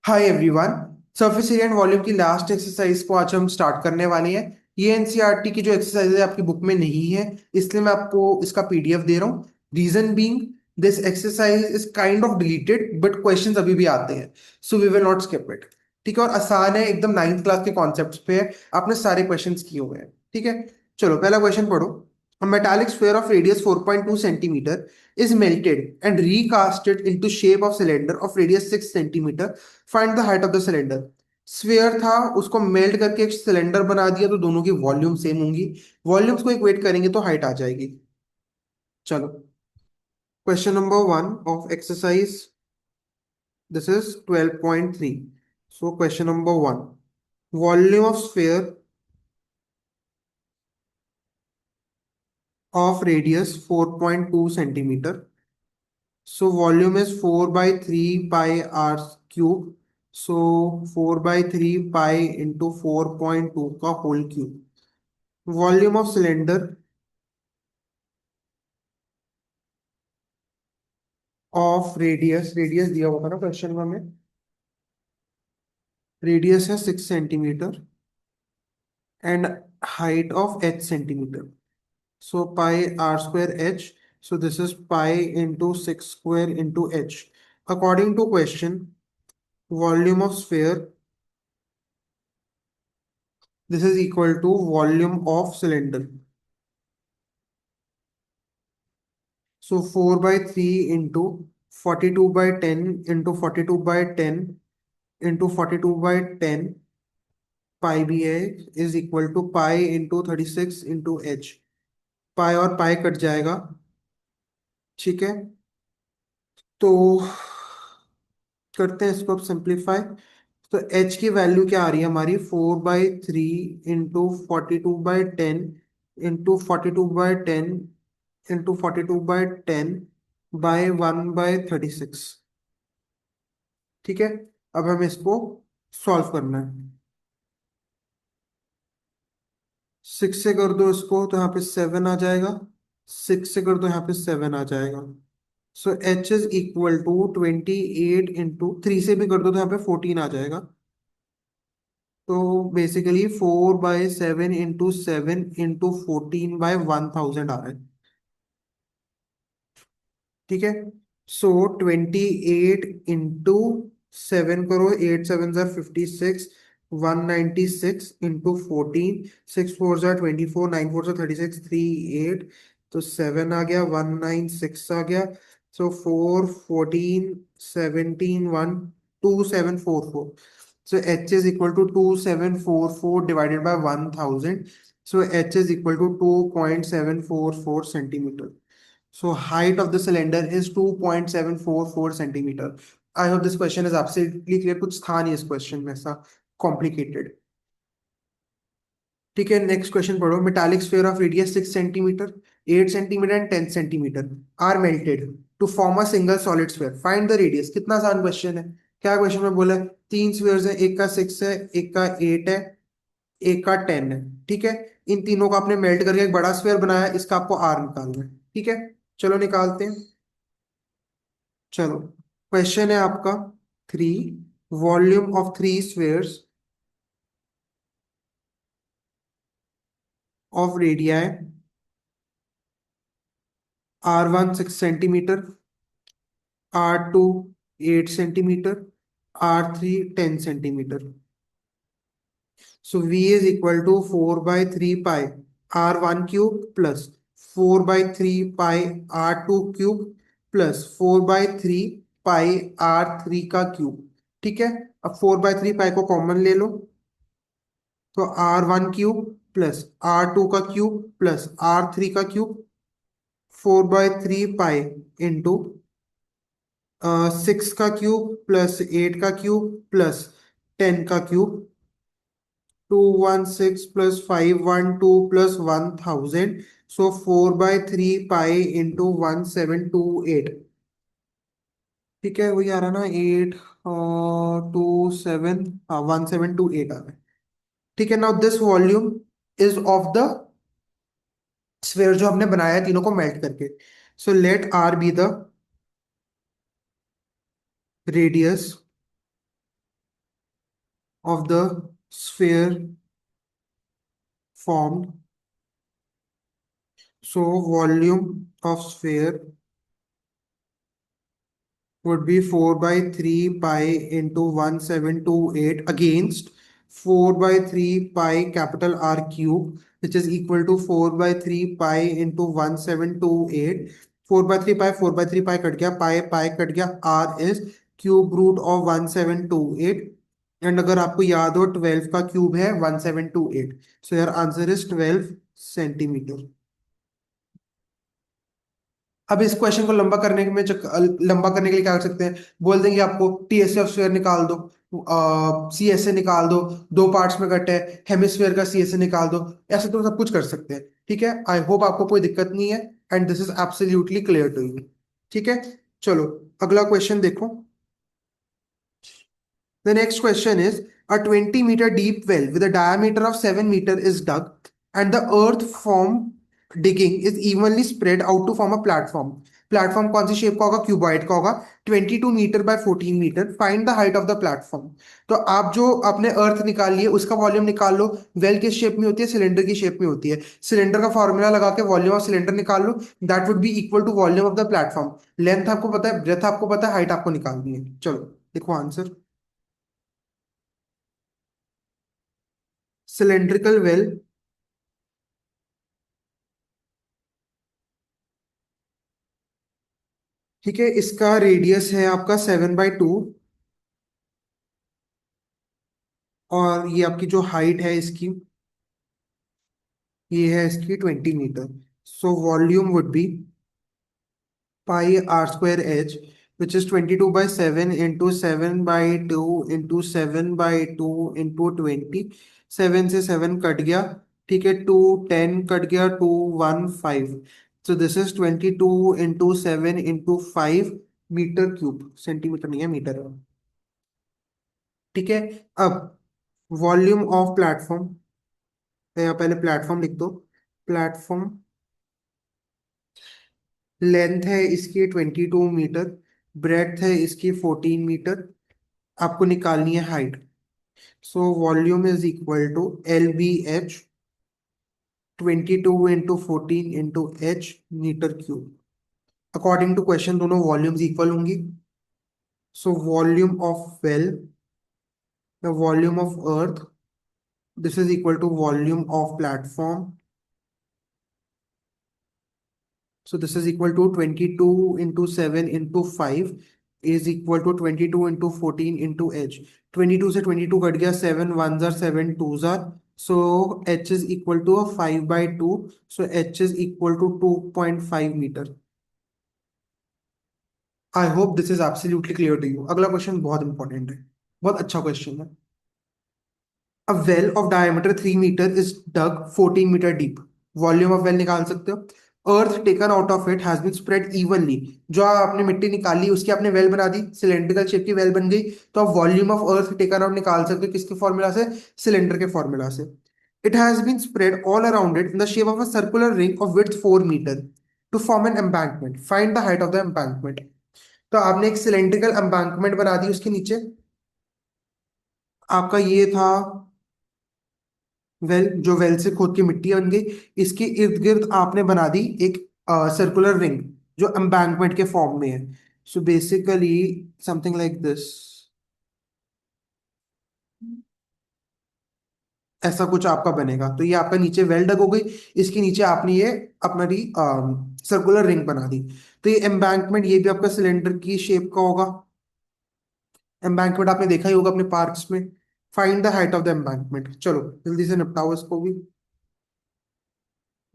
Hi everyone. Surface area and volume की last exercise को आज हम स्टार्ट करने वाले हैं। ये एनसीईआरटी की जो एक्सरसाइज है आपकी बुक में नहीं है, इसलिए मैं आपको इसका पीडीएफ दे रहा हूँ। Reason being, this exercise is kind of deleted but questions अभी भी आते हैं, so we will not skip it. ठीक है, और आसान है, एकदम नाइन्थ क्लास के कॉन्सेप्ट्स पे है। आपने सारे क्वेश्चंस किए हुए हैं। ठीक है, चलो पहला क्वेश्चन पढ़ो। A metallic sphere of radius 4.2 centimeter is melted and recasted into shape of cylinder of radius 6 centimeter. Find the height of the cylinder. Sphere था, उसको मेल्ट करके एक सिलेंडर बना दिया तो दोनों की वॉल्यूम सेम होंगी। वॉल्यूम्स को इक्वेट करेंगे तो हाइट आ जाएगी। चलो, question number one of exercise, this is 12.3। So question number one, volume of sphere of radius 4.2 centimeter. So volume is 4 by 3 pi r cube. So 4 by 3 pi into 4.2 का whole cube. Volume of cylinder of radius, radius दिया हुआ था ना question में हमें, radius है 6 centimetre and height of H centimetre. So pi R square H, so this is pi into 6 square into H. According to question, volume of sphere, this is equal to volume of cylinder. So 4/3 into 42/10 into 42/10 into 42/10 pi भी है, is equal to pi into 36 into H. Pi और pi cut जाएगा। ठीक है, तो करते हैं इसको अब सिंप्लीफाई। तो एच की वैल्यू क्या आ रही है हमारी, 4/3 इंटू 42/10 इंटू 42/10 इंटू 42/10 बाय 1/36। ठीक है, अब हमें इसको सॉल्व करना है। 6 से कर दो इसको तो यहाँ पे 7 आ जाएगा। 6 से कर दो यहाँ पे 7 आ जाएगा। So H is equal to 28 into 3 से भी कर दो तो यहाँ पे 14 आ जाएगा। तो बेसिकली 4/7 इंटू 7 इंटू 14/1000 आ रहा है। ठीक है, सो 28 इंटू 7 करो, 8 7 56, 196 इंटू 14, 6 4 24, 9 4 36, 3 8। तो 7 आ गया, 196 आ गया। सो 4 14 17 1 2744। So h is equal to 2744 divided by 1000. So h is equal to 2.744 centimeter. So height of the cylinder is 2.744 centimeter. I hope this question is absolutely clear. कुछ था नहीं इस क्वेश्चन में ऐसा कॉम्प्लिकेटेड। ठीक है, नेक्स्ट क्वेश्चन पढ़ो। Metallic sphere of radius 6 centimetre, 8 centimetre and 10 centimetre are melted to form a single solid sphere, find the radius. कितना आसान क्वेश्चन है। क्या क्वेश्चन में बोला है, तीन स्फीयर्स है, एक का 6 है, एक का 8 है, एक का 10 है। ठीक है, इन तीनों को आपने मेल्ट करके एक बड़ा स्फीयर बनाया, इसका आपको आर निकालना है। ठीक है, चलो निकालते हैं। चलो, क्वेश्चन है आपका 3, volume of 3 spheres of radii, R1 6 centimetre, R2 8 centimetre, R3 10 centimetre. So V is equal to 4/3 pi R1 cube plus 4/3 pi R2 cube plus 4/3 pi R3 का क्यूब। ठीक है, अब 4/3 पाई को कॉमन ले लो, तो R1 क्यूब प्लस R2 का cube plus R3 का cube. 4/3 पाई into 6 का क्यूब प्लस 8 का क्यूब प्लस 10 का क्यूब। 216 plus 512 plus 1000। सो 4/3 पाई इंटू 1728। ठीक है, वही आ रहा ना 8 2 7, हाँ 1728 आ रहा है। ठीक है, now this volume is of the sphere जो हमने बनाया है तीनों को मेल्ट करके। So let R be the radius of the sphere formed. So volume of sphere would be 4 by 3 pi into 1728 against 4 by 3 pi capital R cube, which is equal to 4 by 3 pi into 1728. 4 by 3 pi, 4 by 3 pi cut गया, pi cut गया, R is cube root of 1728. And अगर आपको याद हो 12 का cube है 1728, so your answer is 12 centimetre. अब इस क्वेश्चन को लंबा करने के लिए क्या कर सकते हैं, बोल देंगे आपको टीएसए ऑफ स्फीयर निकाल दो, सीएसए निकाल दो, दो पार्ट्स में कट है, हेमिस्फीयर का सीएसए निकाल दो. ऐसे तो सब कुछ कर सकते हैं. ठीक है, आई होप आपको कोई दिक्कत नहीं है and this is absolutely clear to you. ठीक है, चलो अगला क्वेश्चन देखो. The next question is, a 20-meter deep well with a diameter of 7 meter is dug and the earth from digging is evenly spread out to form a platform. Platform कौन सी shape का होगा, cuboid का होगा. 22 metre by 14 metre. Find the height of the platform. तो आप जो आपने अर्थ निकाली है उसका वॉल्यूम निकाल लो. वेल किस शेप में होती है, सिलेंडर की शेप में होती है. सिलेंडर का फॉर्मूला लगा के वॉल्यूम ऑफ सिलेंडर निकाल लो. That would be equal to volume of the platform. Length आपको पता है, ब्रेथ आपको पता है, हाइट आपको निकालनी है. चलो देखो आंसर. सिलेंड्रिकल वेल, ठीक है, इसका रेडियस है आपका 7/2 और ये आपकी जो हाइट है इसकी, ये है इसकी 20 मीटर. So volume would be pi R square H, which is 22/7 into 7/2 into 7/2 into 20. 7 से 7 कट गया, ठीक है, 2 10 कट गया, 2 1 5. So this is 22 into 7 into 5 metre cube. Centimetre नहीं है, मीटर है. ठीक है, अब वॉल्यूम ऑफ प्लेटफॉर्म, या पहले प्लेटफॉर्म लिख दो. प्लेटफॉर्म लेंथ है इसकी 22 मीटर, ब्रेड्थ है इसकी 14 मीटर. आपको निकालनी है height. So volume is equal to LBH, 22 into 14 into H metre cube. According to question दोनों वॉल्यूम्स इक्वल होंगी. So volume of well, the volume of earth, this is equal to volume of platform. So this is equal to 22 into 7 into 5 is equal to 22 into 14 into h. 22 से 22 cut गया, 7 1s are 7 2s are. So h is equal to a 5/2. So h is equal to 2.5 meter. I hope this is absolutely clear to you. अगला question बहुत important है, बहुत अच्छा question है. A well of diameter 3 meter is dug 14 meter deep. Volume of well निकाल सकते हो. Earth taken out of it has been spread evenly. जो आपने मिट्टी निकाली उसकी आपने वेल बना दी, सिलेंड्रिकल शेप की वेल बन गई. तो आप volume of earth taken out निकाल सकते हो किसके फॉर्मूला से, सिलेंडर के फॉर्मूला से. It has been spread all around it in the shape of a circular ring of width 4 metre to form an embankment. Find the height of the embankment. तो आपने एक सिलेंड्रिकल एम्बैंकमेंट बना दी. उसके नीचे आपका ये था वेल, जो वेल से खोद के मिट्टी बन गई. इसके इर्द गिर्द आपने बना दी एक सर्कुलर रिंग जो एम्बैंकमेंट के फॉर्म में है. So basically something like this. ऐसा कुछ आपका बनेगा. तो ये आपका नीचे वेल डग हो गई, इसके नीचे आपने ये अपना सर्कुलर रिंग बना दी. तो ये एम्बैंकमेंट, ये भी आपका सिलेंडर की शेप का होगा. एम्बैंकमेंट आपने देखा ही होगा अपने पार्क्स में. Find the height of the embankment. चलो जल्दी से निपटाओ इसको भी.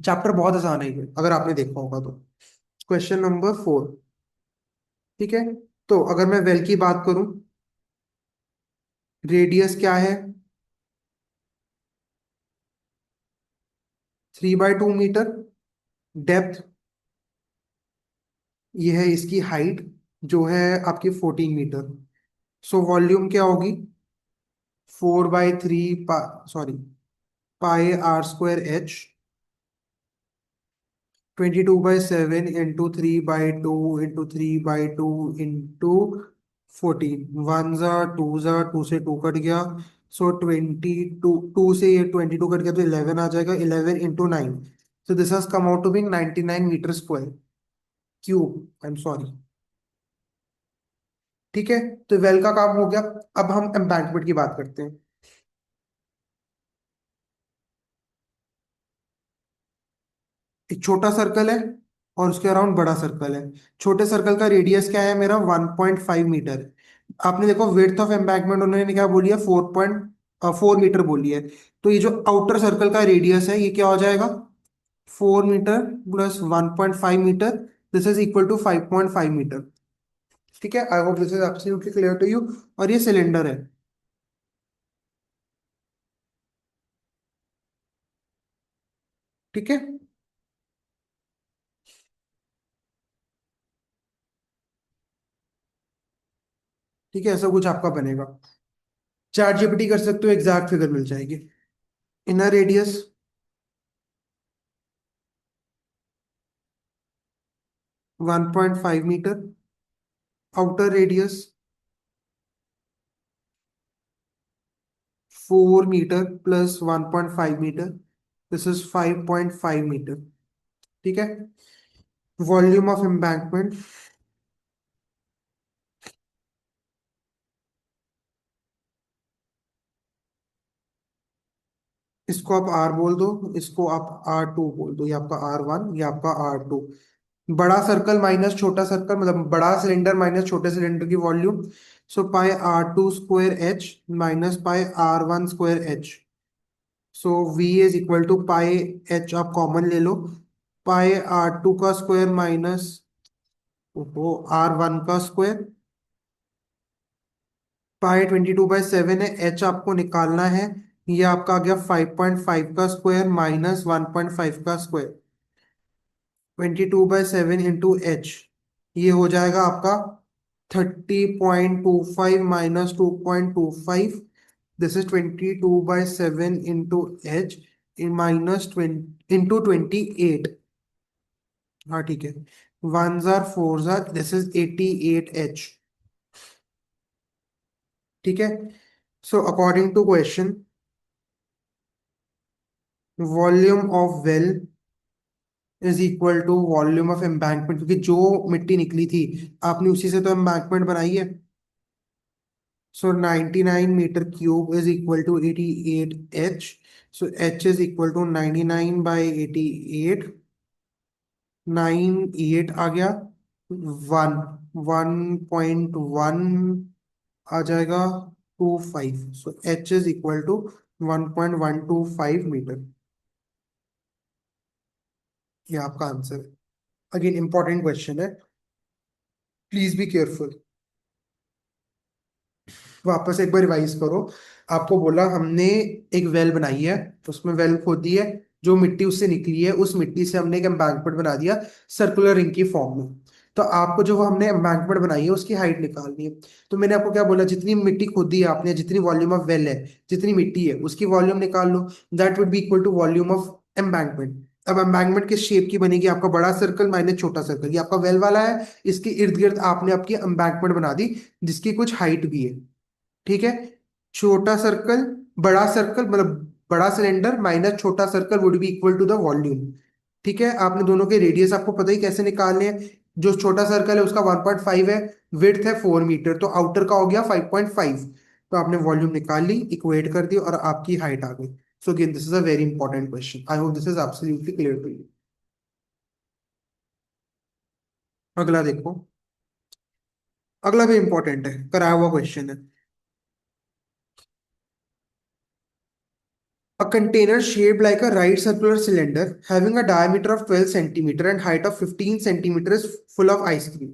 चैप्टर बहुत आसान है ये, अगर आपने देखा होगा तो. Question number 4. ठीक है, तो अगर मैं वेल की बात करूं, रेडियस क्या है, 3/2 मीटर. डेप्थ, ये है इसकी हाइट जो है आपकी 14 मीटर. सो वॉल्यूम क्या होगी, 4/3 sorry pi R square H, 22/7 into 3/2 into 3/2 into 14. 1 जा 2 जा, 2 से 2 कट गया, सो 22, टू से ये 22 कट गया तो 11 आ जाएगा, 11 × 9, so this has come out to be 99 metre square cube, I am sorry. ठीक है, तो वेल का काम हो गया। अब हम एम्बैंकमेंट की बात करते हैं। एक छोटा सर्कल है और उसके अराउंड बड़ा सर्कल है। छोटे सर्कल का रेडियस क्या है मेरा, 1.5 मीटर। आपने देखो विड्थ ऑफ एम्बैंकमेंट उन्होंने क्या बोली है, 4.4 मीटर बोली है। तो ये जो आउटर सर्कल का रेडियस है ये क्या हो जाएगा, 4 metre plus 1.5 metre, this is equal to 5.5 metre. ठीक है, I hope this is absolutely clear to you. और ये सिलेंडर है। ठीक है। ठीक है, ऐसा कुछ आपका बनेगा। चैट जीपीटी कर सकते हो, एग्जैक्ट फिगर मिल जाएगी। Inner radius 1.5 metre, outer radius 4 metre plus 1.5 metre, this is 5.5 metre. ठीक है। वॉल्यूम ऑफ एम्बैंकमेंट, इसको आप आर बोल दो, इसको आप R2 बोल दो, ये आपका R1, ये आपका R2। बड़ा सर्कल माइनस छोटा सर्कल, मतलब बड़ा सिलेंडर माइनस छोटे सिलेंडर की volume. So pi R2 square H minus pi R1 square H। So V is equal to pi H, आप कॉमन ले लो, पाई R2 का स्क्वायर माइनस वो R1 का स्क्वायर, पाई 22/7 है, H आपको निकालना है। ये आपका आ गया 5.5 का स्क्वायर माइनस 1.5 का स्क्वायर, 22/7 इंटू H। ये हो जाएगा आपका 30.25 minus 2.25, this is 22/7 into H minus 20 into 28। हाँ ठीक है, 1 jar 4 jar, this is 88H। ठीक है। So according to question, volume of well is equal to volume of embankment, क्योंकि जो मिट्टी निकली थी आपने उसी से तो एम्बैंकमेंट बनाई है। So 99 metre cube is equal to 88H। So H is equal to 99/88, 98 आ गया, 1 आ जाएगा 25। So H is equal to 1.125 metre. ये आपका आंसर है। अगेन इंपॉर्टेंट क्वेश्चन है, प्लीज बी केयरफुल। वापस एक बार रिवाइज करो। आपको बोला हमने एक वेल बनाई है, उसमें वेल खोदी है, जो मिट्टी उससे निकली है उस मिट्टी से हमने एक एम्बैंकमेंट बना दिया सर्कुलर रिंग की फॉर्म में। तो आपको जो वो हमने एम्बैंकमेंट बनाई है उसकी हाइट निकालनी है। तो मैंने आपको क्या बोला, जितनी मिट्टी खोदी है आपने, जितनी वॉल्यूम ऑफ वेल है, जितनी मिट्टी है उसकी वॉल्यूम निकाल लो, that would be equal to volume of embankment. अब एम्बैंकमेंट किस शेप की बनेगी, आपका बड़ा सर्कल माइनस छोटा सर्कल। ये आपका वेल वाला है, इसके इर्द गिर्द आपने आपकी एम्बैंकमेंट बना दी जिसकी कुछ हाइट भी है। ठीक है। छोटा सर्कल, बड़ा सर्कल, मतलब बड़ा सिलेंडर माइनस छोटा circle would be equal to the volume. ठीक है, आपने दोनों के रेडियस आपको पता ही कैसे निकालने हैं। जो छोटा सर्कल है उसका 1.5 है, विड्थ है 4 मीटर, तो आउटर का हो गया 5.5। तो आपने वॉल्यूम निकाल ली, इक्वेट कर दी और आपकी हाइट आ गई। So again this is a very important question, I hope this is absolutely clear to you. अगला देखो, अगला भी इंपॉर्टेंट है, कराया हुआ क्वेश्चन है। A container shaped like a right circular cylinder having a diameter of 12 centimeter and height of 15 centimeters full of ice cream.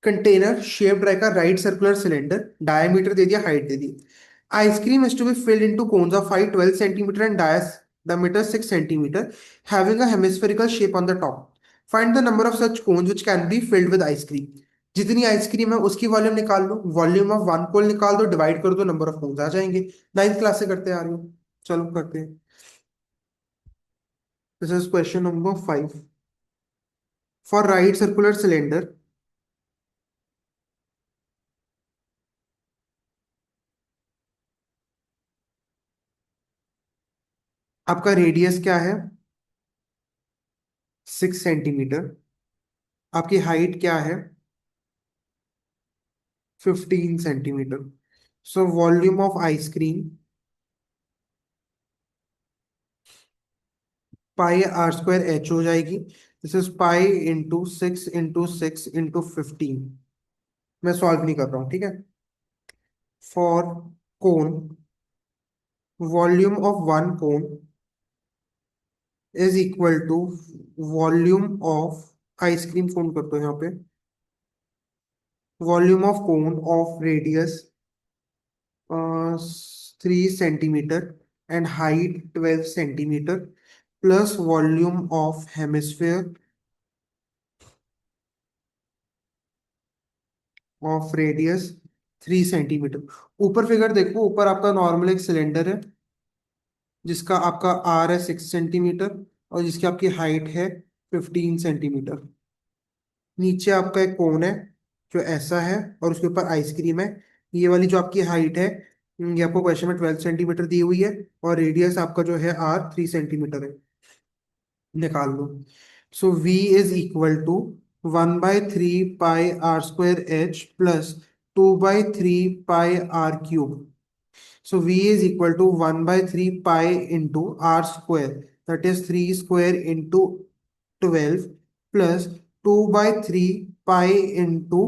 Container shaped like a right circular cylinder, diameter दे दिया, height they the. Ice cream is to be filled into cones of height 12 centimeter and diameter 6 centimeter, having a hemispherical shape on the top. Find the number of such cones which can be filled with ice cream. जितनी ice cream है उसकी volume निकाल लो, volume of one कोल निकाल दो, divide कर दो, number of cons आ जाएंगे। Ninth class से करते आ रहे हो, चलो करते हैं। This is question number 5. For right circular cylinder, आपका रेडियस क्या है? 6 सेंटीमीटर। आपकी हाइट क्या है? 15 centimetre. So volume of ice cream, pi R square H हो जाएगी। This is pi into 6 into 6 into 15। मैं सॉल्व नहीं कर रहा हूँ, ठीक है। For cone, volume of one cone is equal to volume of ice cream, cone कर दो यहाँ पे, volume of cone of radius 3 centimetre and height 12 centimetre plus volume of hemisphere of radius 3 centimetre. ऊपर फिगर देखो, ऊपर आपका नॉर्मल एक cylinder है जिसका आपका आर है 6 सेंटीमीटर और जिसकी आपकी हाइट है 15 सेंटीमीटर। नीचे आपका एक कोन है जो ऐसा है और उसके ऊपर आइसक्रीम है। ये वाली जो आपकी हाइट है, ये आपको क्वेश्चन में 12 सेंटीमीटर दी हुई है और रेडियस आपका जो है आर 3 सेंटीमीटर है। निकाल लो। So v is equal to 1/3 pi r square h plus 2/3 pi r cube. So V is equal to 1/3 pi into R square, that is 3 square into 12 plus 2/3 pi into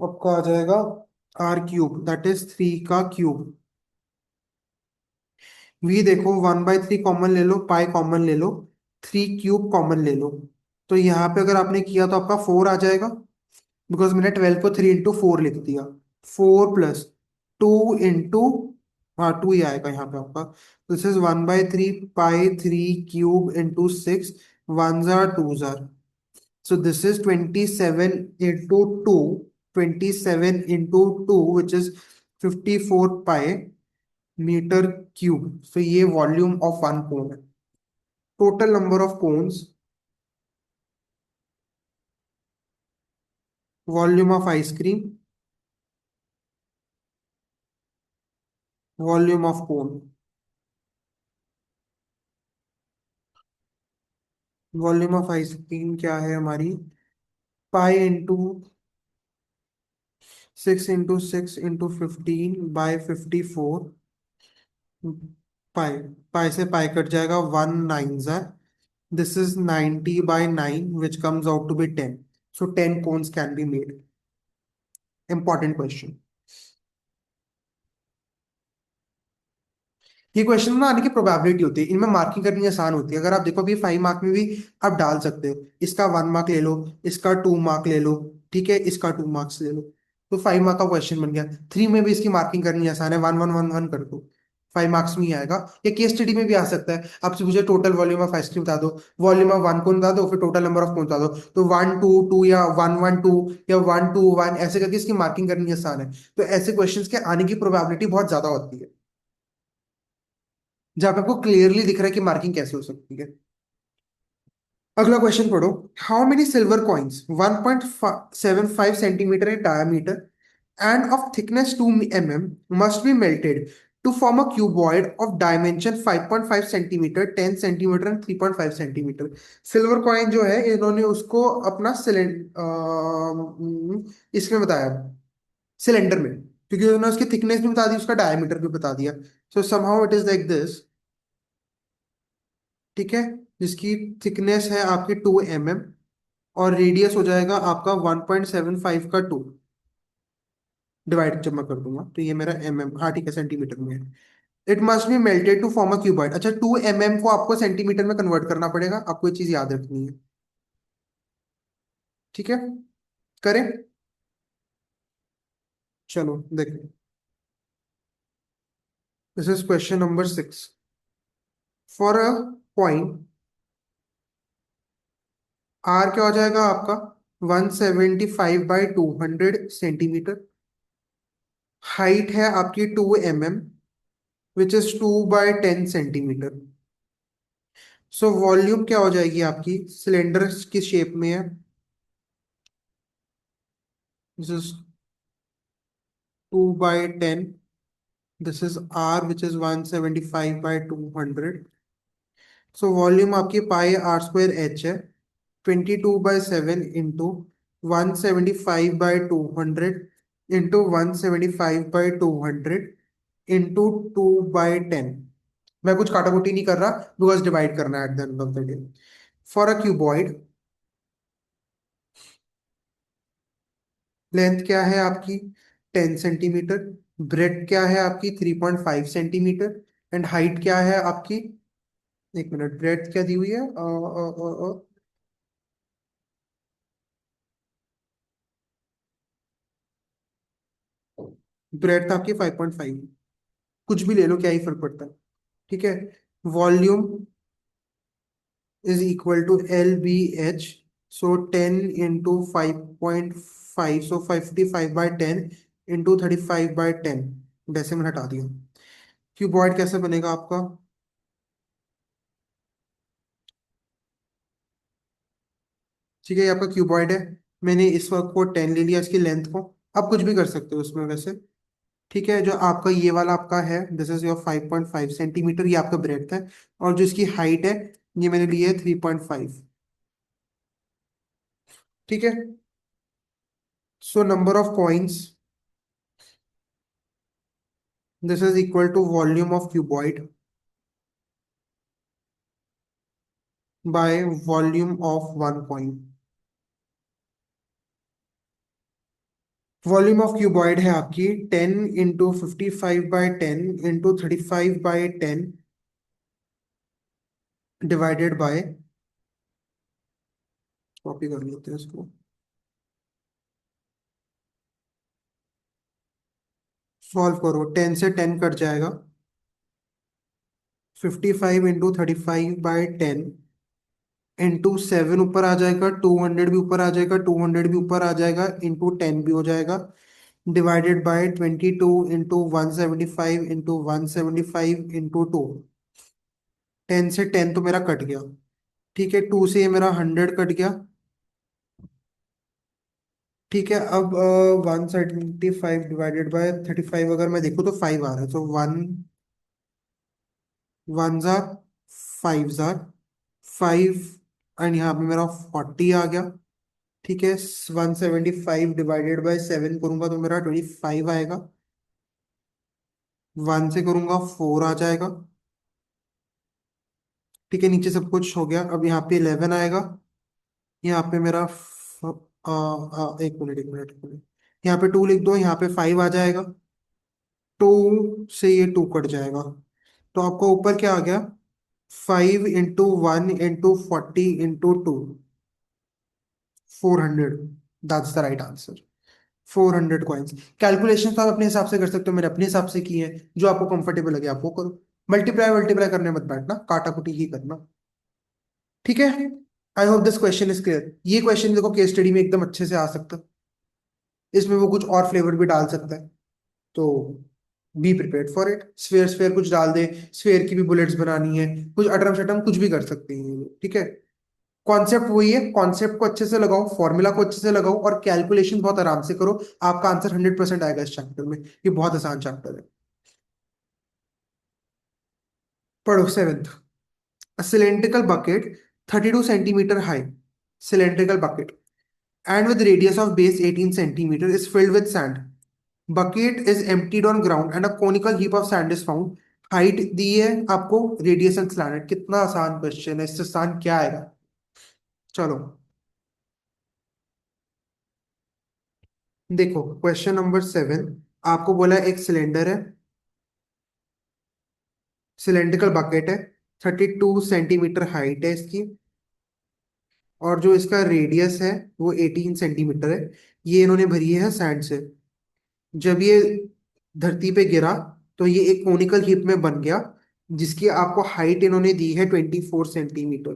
आपका आ जाएगा R cube, that is 3 का cube. V देखो, 1/3 common ले लो, pi common ले लो, 3 cube common ले लो। तो यहाँ पे अगर आपने किया तो आपका 4 आ जाएगा, बिकॉज मैंने 12 को 3 इंटू 4 लिख दिया। 4 प्लस 2 इंटू, हाँ 2 ही आएगा यहाँ पे आपका। This is 1/3 pi 3 cube into 6, one are two are. So this is 27 into 2, 27 into 2 which is 54 pi metre cube. So ये वॉल्यूम ऑफ वन कोन है। Total number of cones, volume of ice cream, volume of cone. Volume of ice cream क्या है हमारी? Pi into 6 into 6 into 15 by 54। Pi, pi से pi cut जाएगा, 1 9 ज़ा। This is 90/9 which comes out to be 10। So 10 cones can be made. Important question. ये question में आने की प्रोबेबिलिटी होती है, इनमें मार्किंग करनी आसान होती है। अगर आप देखो अभी 5 मार्क में भी आप डाल सकते हो, इसका 1 मार्क ले लो, इसका 2 मार्क ले लो, ठीक है, इसका 2 मार्क्स ले लो। तो 5 मार्क का क्वेश्चन बन गया। 3 में भी इसकी मार्किंग करनी आसान है, 1 1 1 1 कर दो, 5 मार्क्स में ही आएगा। या केस स्टडी में भी आ सकता है, आपसे मुझे टोटल वॉल्यूम ऑफ आइसक्रीम बता दो, वॉल्यूम ऑफ वन कोन बता दो, फिर टोटल नंबर ऑफ कोन बता दो। तो 1 2 2 या 1 1 2 या 1 2 1 ऐसे करके इसकी मार्किंग करनी आसान है। तो ऐसे क्वेश्चंस के आने की प्रोबेबिलिटी बहुत ज्यादा होती है जहां पे आपको क्लियरली दिख रहा है कि मार्किंग कैसे हो सकती है। अगला क्वेश्चन पढ़ो। How many silver coins 1.75 centimetre in diameter and of thickness 2 mm must be melted to form a cuboid of dimension 5.5 centimetre, 10 centimetre and 3.5 centimetre. Silver coin जो है इन्होंने उसको अपना इसमें बताया, सिलेंडर में, क्योंकि उन्होंने उसकी थिकनेस भी बता दी, उसका डायमीटर भी बता दिया। सो somehow it is like this, ठीक है, जिसकी थिकनेस है आपकी 2 mm और रेडियस हो जाएगा आपका 1.75 का 2, डिवाइड जब मैं कर दूंगा तो ये मेरा हाँ ठीक है, सेंटीमीटर में है। It must be melted to form a cuboid. अच्छा, 2 mm को आपको सेंटीमीटर में कन्वर्ट करना पड़ेगा, आपको ये चीज याद रखनी है, ठीक है। करें, चलो देखो। This is question number 6। For a point r क्या हो जाएगा आपका? 175/200 सेंटीमीटर। हाइट है आपकी 2 mm which is 2/10 centimetre. So volume क्या हो जाएगी आपकी? सिलेंडर की शेप में है, this is 2/10 this is r which is 175/200। So volume आपकी पाई आर स्क्वायर एच है, 22/7 इंटू 175/200 इंटू 175/200 इंटू 2/10। मैं कुछ काटाकुटी नहीं कर रहा, बिकॉज डिवाइड करना है at the end of the day. For a cuboid, length क्या है आपकी 10 सेंटीमीटर, ब्रेड क्या है आपकी 3.5 सेंटीमीटर, एंड हाइट क्या है आपकी, एक मिनट, ब्रेड क्या दी हुई है, ब्रेड था आपकी 5.5, कुछ भी ले लो क्या ही फर्क पड़ता है। ठीक है। Volume is equal to LBH, so 10 into 5.5, so 55/10 into 35/10, decimal हटा दिया। क्यूबॉइड कैसे बनेगा आपका, ठीक है, ये आपका क्यूबॉइड है। मैंने इस वक्त को 10 ले लिया, इसकी लेंथ को। आप कुछ भी कर सकते हो उसमें वैसे। ठीक है, जो आपका ये वाला आपका है, दिस इज योर 5.5 सेंटीमीटर, ये आपका ब्रेड्थ है। और जो इसकी हाइट है, ये मैंने ली है 3.5। ठीक है। So number of points, this is equal to volume of cuboid by volume of one point. Volume of cuboid है आपकी 10 into 55/10 into 35/10 divided by, copy कर लेते हैं इसको, सॉल्व करो, 10 से 10 कट जाएगा, 55 इंटू 35/10 इंटू 7 ऊपर आ जाएगा, 200 भी ऊपर आ जाएगा, 200 भी ऊपर आ जाएगा, इंटू 10 भी हो जाएगा, divided by 22 into 175 into 175 into 2। 10 से 10 तो मेरा कट गया। ठीक है, 2 से ये मेरा 100 कट गया। ठीक है, अब 175 डिवाइडेड बाय 35 अगर मैं देखूँ तो 5 आ रहा है, तो one, one jar, five jar, five, and यहाँ पे मेरा 40 आ गया। ठीक है, 175 डिवाइडेड बाय 7 करूंगा तो मेरा 25 आएगा। 1 से करूंगा 4 आ जाएगा। ठीक है, नीचे सब कुछ हो गया, अब यहाँ पे 11 आएगा। यहाँ पे मेरा एक मिनट, यहाँ पे 2 लिख दो, यहाँ पे 5 आ जाएगा। 2 से ये 2 कट जाएगा, तो आपको ऊपर क्या आ गया, 5 into 1 into 40 into 2, 400। That's the right answer, 400 coins. Calculation तो आप अपने हिसाब से कर सकते हो, मैंने अपने हिसाब से की है, जो आपको कंफर्टेबल लगे आप वो करो। मल्टीप्लाई मल्टीप्लाई करने मत बैठना, काटा कुटी ही करना। ठीक है। I hope this question is clear. ये क्वेश्चन देखो केस स्टडी में एकदम अच्छे से आ सकता है, इसमें वो कुछ और फ्लेवर भी डाल सकता है, तो be prepared for it. Sphere sphere कुछ डाल दे, स्फेयर की भी बुलेट्स बनानी है, कुछ अटरम शटरम कुछ भी कर सकते हैं ये लोग, ठीक है। कॉन्सेप्ट वही है, कॉन्सेप्ट को अच्छे से लगाओ, फॉर्मूला को अच्छे से लगाओ, और कैलकुलेशन बहुत आराम से करो। आपका आंसर 100% आएगा इस चैप्टर में, ये बहुत आसान चैप्टर है। पढ़ो seventh. A cylindrical bucket 32 centimeter high, cylindrical bucket, and with radius of base 18 centimeter is filled with sand. Bucket is emptied on ground and a conical heap of sand is found. Height दी है आपको, radius and slant. कितना आसान question है, इससे आसान क्या आएगा। चलो देखो, क्वेश्चन नंबर 7। आपको बोला एक सिलेंडर है, सिलेंड्रिकल बकेट है, 32 सेंटीमीटर हाइट है इसकी, और जो इसका रेडियस है वो 18 सेंटीमीटर है। ये इन्होंने भरी है सैंड से। जब ये धरती पे गिरा तो ये एक कोनिकल हिप में बन गया, जिसकी आपको हाइट इन्होंने दी है 24 सेंटीमीटर।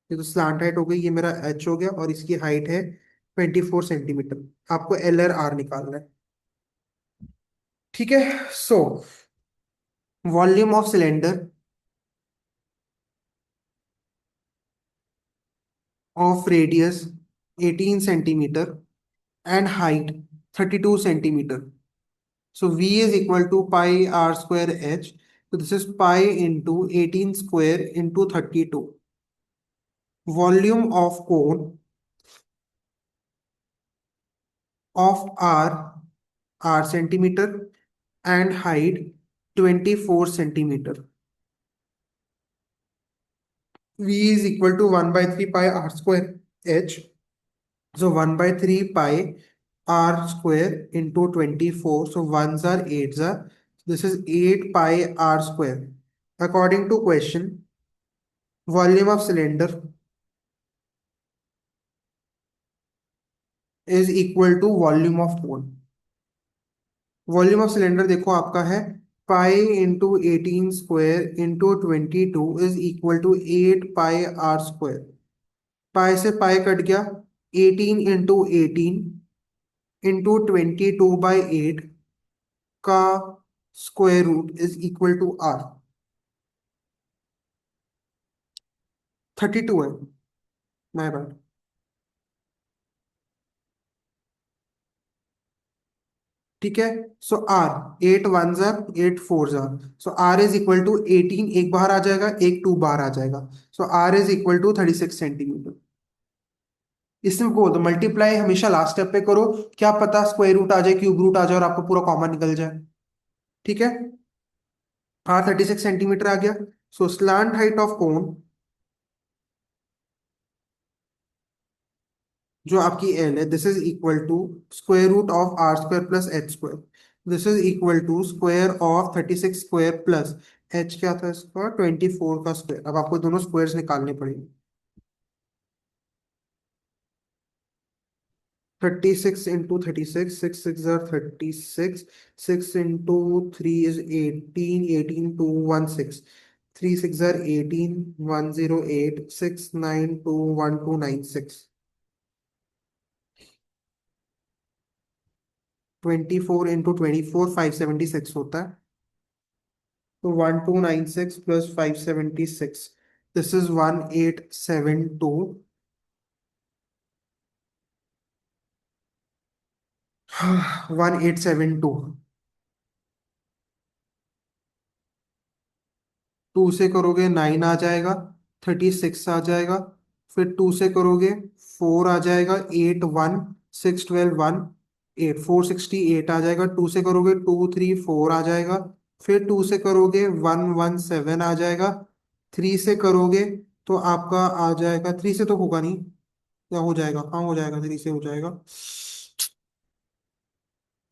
ये तो स्लांट हाइट हो गई, ये मेरा एच हो गया, और इसकी हाइट है 24 सेंटीमीटर। आपको LR निकालना है। ठीक है। So volume of cylinder of radius 18 centimetre and height 32 centimeter. So V is equal to pi r square h. So this is pi into 18 square into 32. Volume of cone of r centimeter and height 24 centimeter. V is equal to 1 by 3 pi r square h. So 1 by 3 pi r square into 24. So ones are eights are. This is 8 pi r square. According to question, volume of cylinder is equal to volume of cone. Volume of cylinder देखो आपका है pi into 18 square into 22 is equal to 8 pi r square. Pi से pi cut गया. 18 into 18 into 22 by 8 का square root is equal to r. 32 है. My bad. ठीक है. So r 8 one जार 8 फोर जार. So r is equal to 18 एक बाहर आ जाएगा एक टू बाहर आ जाएगा. So r is equal to 36 centimetre. इसमें बोल दो मल्टीप्लाई हमेशा लास्ट स्टेप पे करो. क्या पता स्क्वायर रूट आ जाए क्यूब रूट आ जाए और आपको पूरा कॉमन निकल जाए. ठीक है. r 36 सेंटीमीटर आ गया. So slant height of cone जो आपकी एल है this is equal to square root of r square plus h square. This is equal to square of 36 square plus h क्या था इसका 24 का स्क्वायर. अब आपको दोनों स्क्वायर्स निकालने पड़ेंगे. 36 into 36 6 6 are 36. 6 into 3 is 18. 18 2 1 6. 3 6 are 18. 108 6 9 2 1 2 9 6. 24 into 24 576 होता है. तो 1296 प्लस 576 दिस इज 1872. 1872. टू से करोगे 9 आ जाएगा. 36 आ जाएगा. फिर टू से करोगे 4 आ जाएगा. 8 1 6 12 1 8 468 आ जाएगा. टू से करोगे 2 3 4 आ जाएगा. फिर टू से करोगे 117 आ जाएगा. थ्री से करोगे तो आपका आ जाएगा. थ्री से तो होगा नहीं. या हो जाएगा. हाँ हो जाएगा. थ्री से हो जाएगा.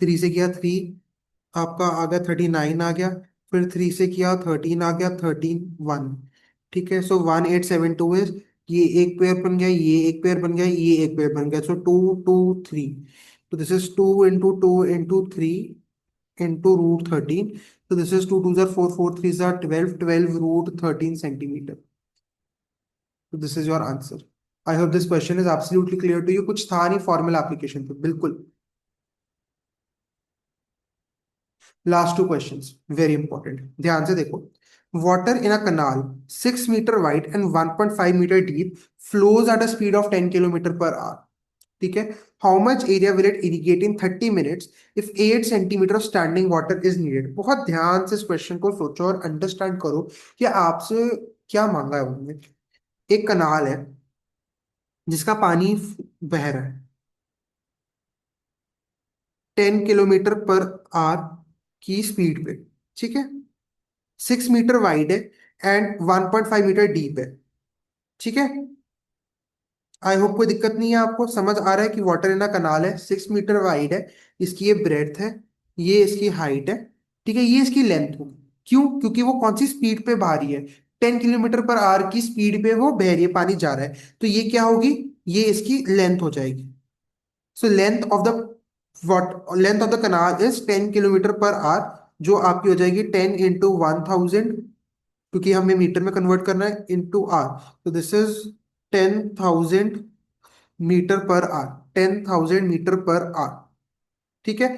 थ्री से किया 3 आपका आ गया 39 आ गया. फिर थ्री से किया 13 आ गया. 13 1. ठीक है. सो 1872 इज ये एक पेयर बन गया ये एक पेयर बन गया ये एक पेयर बन गया. सो 2 2 3. तो this is 2 into 2 into 3 into root 13. तो this is 2 2 are 4 4 3 are 12 12 root 13 centimetre. तो this is your answer. I hope this question is absolutely clear to you. कुछ था नहीं फॉर्मल एप्लीकेशन पे बिल्कुल. Last two questions very important. ध्यान से देखो. Water in a canal 6 metre wide and 1.5 metre deep flows at a speed of 10 kilometre पर hour. ठीक है. How much area will it irrigate in 30 minutes if 8 centimetre of standing water is needed. बहुत ध्यान से इस question को सोचो और अंडरस्टैंड करो कि आपसे क्या मांगा है उन्होंने. एक कनाल है जिसका पानी बह रहा है 10 किलोमीटर पर आवर की स्पीड पे. ठीक है. 6 मीटर वाइड है एंड 1.5 मीटर डीप है. ठीक है. आई होप कोई दिक्कत नहीं है. आपको समझ आ रहा है कि वाटर इन अ कनाल है 6 मीटर वाइड है. इसकी ये ब्रेड्थ है. ये इसकी हाइट है. ठीक है. ये इसकी लेंथ होगी. क्यों? क्योंकि वो कौन सी स्पीड पे बह रही है. 10 किलोमीटर पर आवर की स्पीड पे वो बह रही है पानी जा रहा है. तो ये क्या होगी. ये इसकी लेंथ हो जाएगी. सो length of the kanal is 10 kilometre per hour. जो आपकी हो जाएगी 10 इंटू 1000 क्योंकि हमें मीटर में कन्वर्ट करना है इंटू आर. तो this is 10,000 metre per hour. 10,000 metre per hour. ठीक है.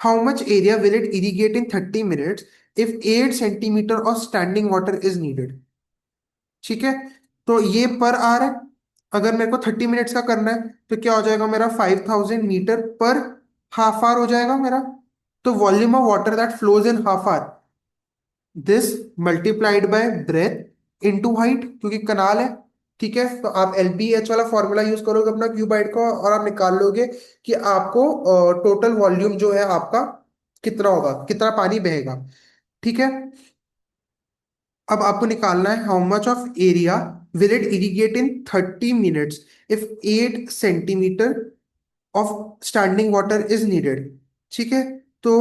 How much area will it irrigate in 30 minutes if 8 centimetre of standing water is needed. ठीक है. तो ये पर आर है. अगर मेरे को 30 मिनट्स का करना है तो क्या हो जाएगा मेरा 5,000 मीटर पर हाफ आवर हो जाएगा मेरा। तो volume of water that flows in half our, this multiplied by breath into height, क्योंकि कनाल है। ठीक है, तो आप एलबीएच वाला फॉर्मूला यूज करोगे अपना क्यूबाइड का, और आप निकाल लोगे कि आपको टोटल वॉल्यूम जो है आपका कितना होगा, कितना पानी बहेगा। ठीक है, अब आपको निकालना है how much of area will it irrigate in 30 minutes if 8 centimetre of standing water is needed. ठीक है, तो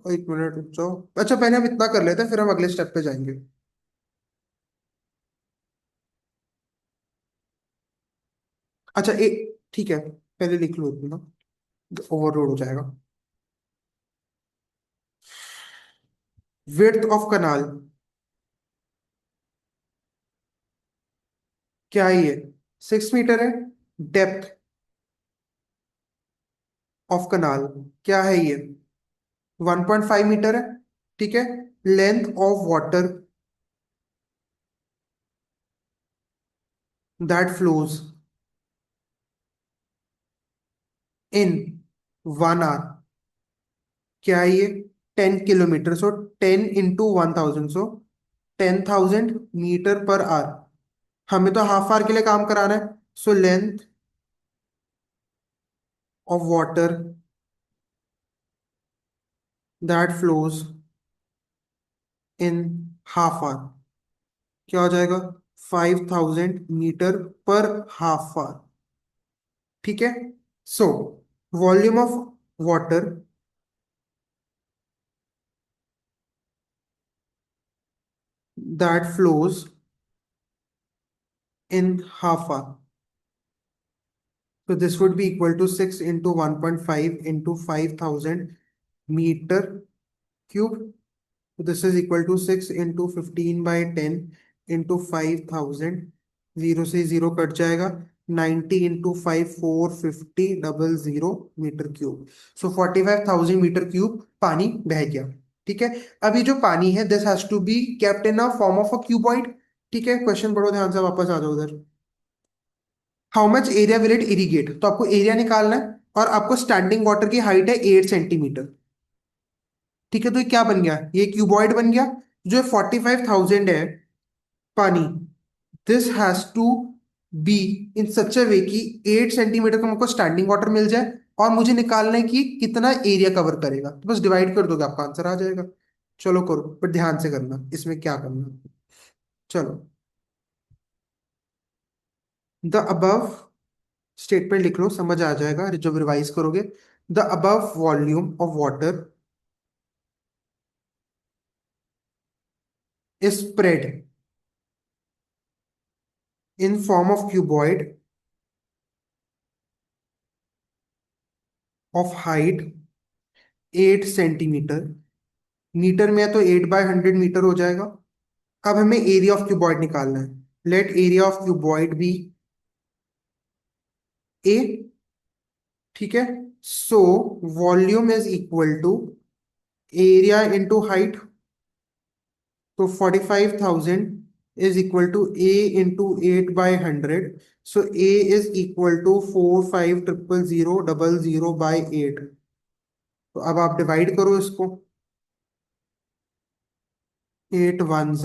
1 मिनट रुक जाओ। अच्छा, पहले हम इतना कर लेते हैं, फिर हम अगले स्टेप पे जाएंगे। अच्छा, ठीक है, पहले लिख लो इतना, ओवरलोड हो जाएगा। विड्थ ऑफ कनाल, क्या है ये, 6 मीटर है। डेप्थ ऑफ कनाल क्या है ये, 1.5 मीटर है। ठीक है, length of water that flows in 1 hour, क्या है ये, 10 kilometre. So 10 × 1000, so 10,000 metre per hour. हमें तो हाफ आवर के लिए काम कराना है। So length of water that flows in half hour क्या हो जाएगा, 5,000 मीटर पर हाफ आवर। ठीक है, so volume of water that flows in half our, so this would be equal to 6 into 1.5 into 5,000 meter cube. So this is equal to 6 into 15 by 10 into 5,000, 0 से 0 cut जाएगा, 90 into 5, 450 metre cube. So 45,000 metre cube पानी बह गया। ठीक है, अभी जो पानी है this has to be kept in a form of a cuboid. ठीक है, क्वेश्चन पढ़ो ध्यान से, वापस आ जाओ उधर। How much area will it irrigate, तो आपको एरिया निकालना है, और आपको स्टैंडिंग वाटर की हाइट है 8 सेंटीमीटर। ठीक है, तो ये क्या बन गया, ये क्यूबॉइड बन गया। जो 45,000 है पानी, this has to be in such a way कि 8 सेंटीमीटर का हमको स्टैंडिंग वाटर मिल जाए, और मुझे निकालना है कि कितना एरिया कवर करेगा। तो बस डिवाइड कर दोगे, आपका आंसर आ जाएगा। चलो करो, पर ध्यान से करना इसमें क्या करना। चलो, द अबव स्टेटमेंट लिख लो, समझ आ जाएगा जब रिवाइज करोगे। The above volume of water is spread in form of cuboid of height 8 centimetre. Metre में है तो 8/100 मीटर हो जाएगा। अब हमें एरिया ऑफ क्यूबॉइड निकालना है। Let area of cuboid be A. ठीक है, so volume is equal to area into height. तो 45,000 is equal to A into 8/100। So A is equal to 45,000,000 तो अब आप डिवाइड करो इसको। 8 × 1 =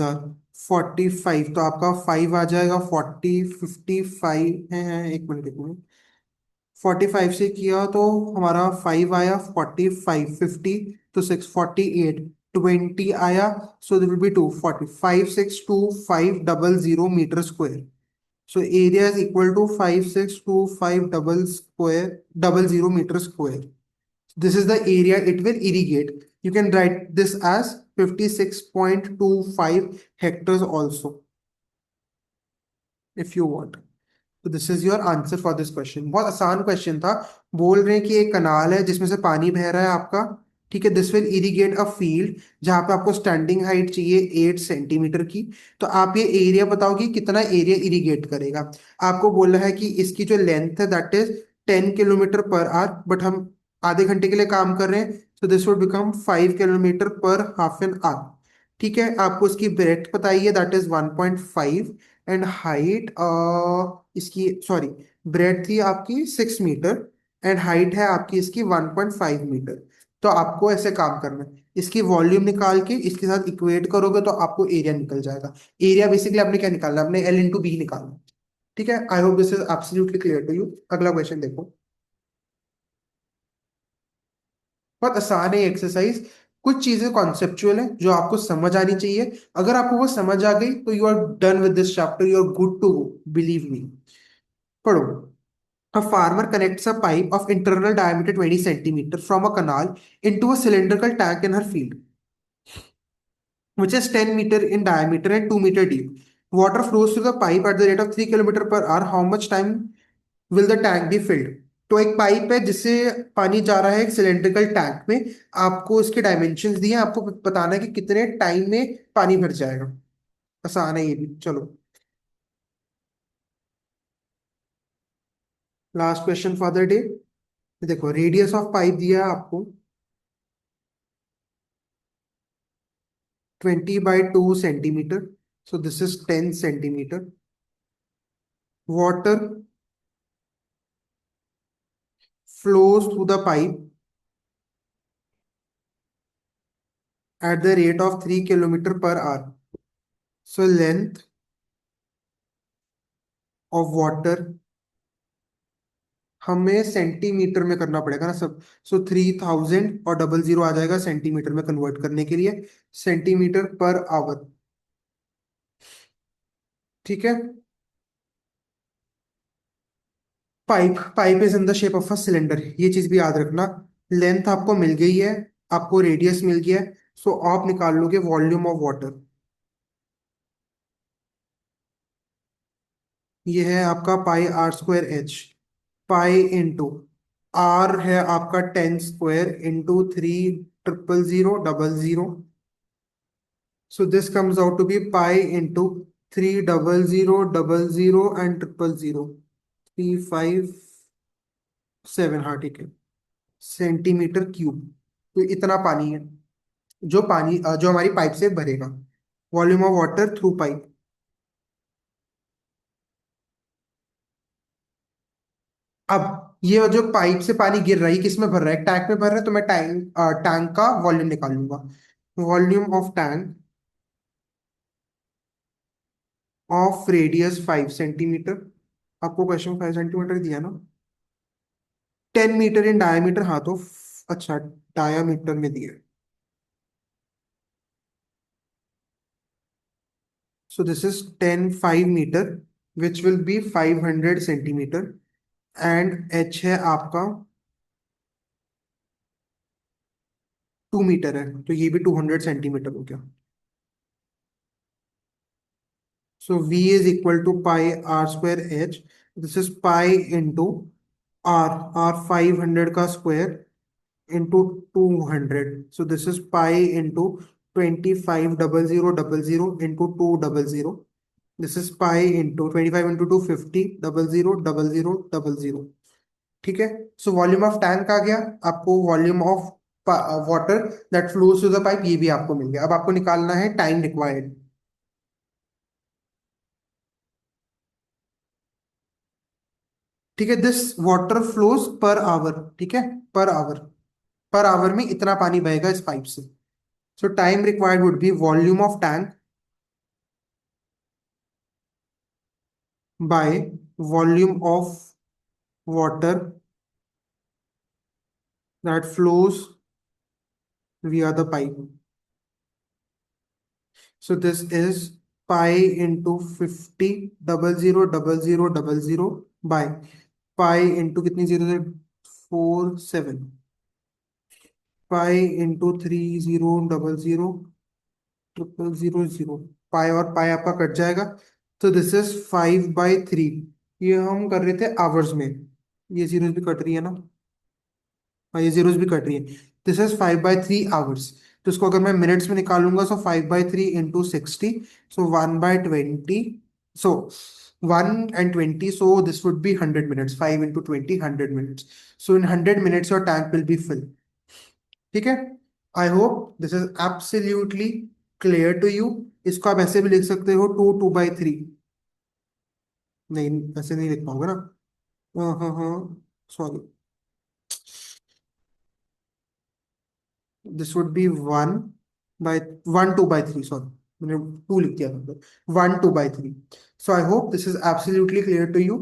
45, तो आपका 5 आ जाएगा। 40 55 है, 1 मिनट 1 मिनट। 45 से किया तो हमारा 5 आया, 45 50, तो 648, 20 आया। So this will be 246,2500 metre square. So area is equal to 56,2500 metre square. This is the area it will irrigate. You can write this as 56.25 hectares also if you want. तो this is your answer for this question. बहुत आसान question था। बोल रहे हैं कि एक कनाल है जिसमें से पानी बह रहा है आपका। ठीक है, this will irrigate a field जहां पे आपको स्टैंडिंग हाइट चाहिए 8 सेंटीमीटर की। तो आप ये एरिया बताओ कि कितना एरिया इरिगेट करेगा। आपको बोला है कि इसकी जो लेंथ है that is 10 kilometre per hour, but हम आधे घंटे के लिए काम कर रहे हैं, so this would become 5 kilometre पर हाफ एन आवर। ठीक है, आपको इसकी ब्रेथ बताइए दैट इज 1.5, एंड हाइट इसकी, सॉरी, ब्रेड थी आपकी 6 मीटर, एंड हाइट है आपकी इसकी 1.5 मीटर। तो आपको ऐसे काम करना है, इसकी वॉल्यूम निकाल के इसके साथ इक्वेट करोगे तो आपको एरिया निकल जाएगा। एरिया बेसिकली आपने क्या निकालना है, आपने L/B निकालना है। ठीक है, I hope this is absolutely clear to you. अगला क्वेश्चन देखो। बहुत आसान है एक्सरसाइज। कुछ चीजें कॉन्सेप्चुअल है जो आपको समझ आनी चाहिए। अगर आपको वो समझ आ गई तो you are done with this chapter, you are good to go, believe me. पढ़ो। A farmer connects a pipe of internal diameter 20 centimeter from a canal into a cylindrical tank in her field, which is 10 meter in diameter and 2 meter deep. Water flows through the pipe at the rate of 3 kilometer per hour. How much time will the tank be filled? तो एक pipe है जिससे पानी जा रहा है एक cylindrical tank में। आपको इसके डायमेंशंस दिए हैं, आपको बताना है कि कितने टाइम में पानी भर जाएगा। आसान है ये भी, चलो। Last question for the day. देखो, रेडियस ऑफ पाइप दिया है आपको 20/2 centimetre, so this is 10 centimeter. Water flows through the pipe at the rate of 3 kilometer per hour. So length of water हमें सेंटीमीटर में करना पड़ेगा ना सब। सो 3000 और 00 आ जाएगा सेंटीमीटर में कन्वर्ट करने के लिए। सेंटीमीटर पर आवर। ठीक है। Pipe pipe is in the shape of a cylinder, ये चीज भी याद रखना। लेंथ आपको मिल गई है, आपको रेडियस मिल गया है। सो आप निकाल लोगे वॉल्यूम ऑफ वाटर। ये है आपका πr²h। पाई इंटू आर है आपका 10 square into 3 000 000। So this comes out to be pi into 3 000 000 and 000 357, हाँ ठीक है, सेंटीमीटर क्यूब। तो इतना पानी है जो जो हमारी पाइप से भरेगा। Volume of water through pipe. अब ये जो पाइप से पानी गिर रहा है, ये किस में भर रहा है, टैंक में भर रहा है, तो मैं टैंक का वॉल्यूम निकाल लूंगा। Volume of tank of radius 5 centimetre. आपको क्वेश्चन 5 सेंटीमीटर दिया ना। 10 मीटर इन डायमीटर, हाँ तो अच्छा, डायामीटर में दिया। So this is 5 metre which will be 500 centimetre. And h है आपका 2 मीटर है, तो ये भी 200 सेंटीमीटर हो गया। So v is equal to πr²h। This is pi into r. R 500 का square into 200। So this is pi into 25 000 000 into 200। This is pi into 25 into 250 00 00 00। ठीक है। सो वॉल्यूम ऑफ टैंक आ गया आपको। Volume of water that flows through the pipe ये भी आपको मिल गया। अब आपको निकालना है टाइम रिक्वायर्ड। ठीक है, दिस वाटर फ्लोज पर आवर। ठीक है, पर आवर। पर आवर में इतना पानी बहेगा इस पाइप से। सो time required would be volume of tank bye volume of water that flows via the pipe. So this is pi into 50 00 00 00 by pi into कितनी जीरो है, 47, पाई इंटू 30 00 00 पाई और पाई आपका कट जाएगा। तो दिस इज 5/3। ये हम कर रहे थे आवर्स में, ये जीरोस भी कट रही है ना, हाँ ये जीरोस भी कट रही है। This is 5/3 hours. तो इसको अगर मैं मिनट्स में निकालूंगा, सो 5/3 into 60, so 1/20। So 1 and 20, so this would be 100 minutes, 5 into 20, 100 minutes. So in 100 minutes your tank will be full. ठीक है। I hope this is absolutely clear to you. इसको आप ऐसे भी लिख सकते हो 2/3। नहीं, ऐसे नहीं लिख पाओगे ना। हाँ हाँ हाँ, sorry. This would be 1/2/3, sorry मैंने 2 लिख दिया था, 1/2/3। So I hope this is absolutely clear to you.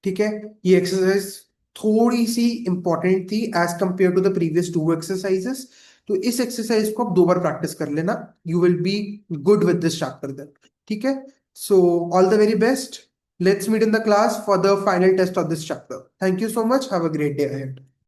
ठीक है, ये एक्सरसाइज थोड़ी सी इंपॉर्टेंट थी as compare to the previous 2 exercises. तो इस एक्सरसाइज को आप 2 बार प्रैक्टिस कर लेना, you will be good with this chapter then. ठीक है, so all the very best. Let's meet in the class for the final test of this chapter. Thank you so much, have a great day ahead.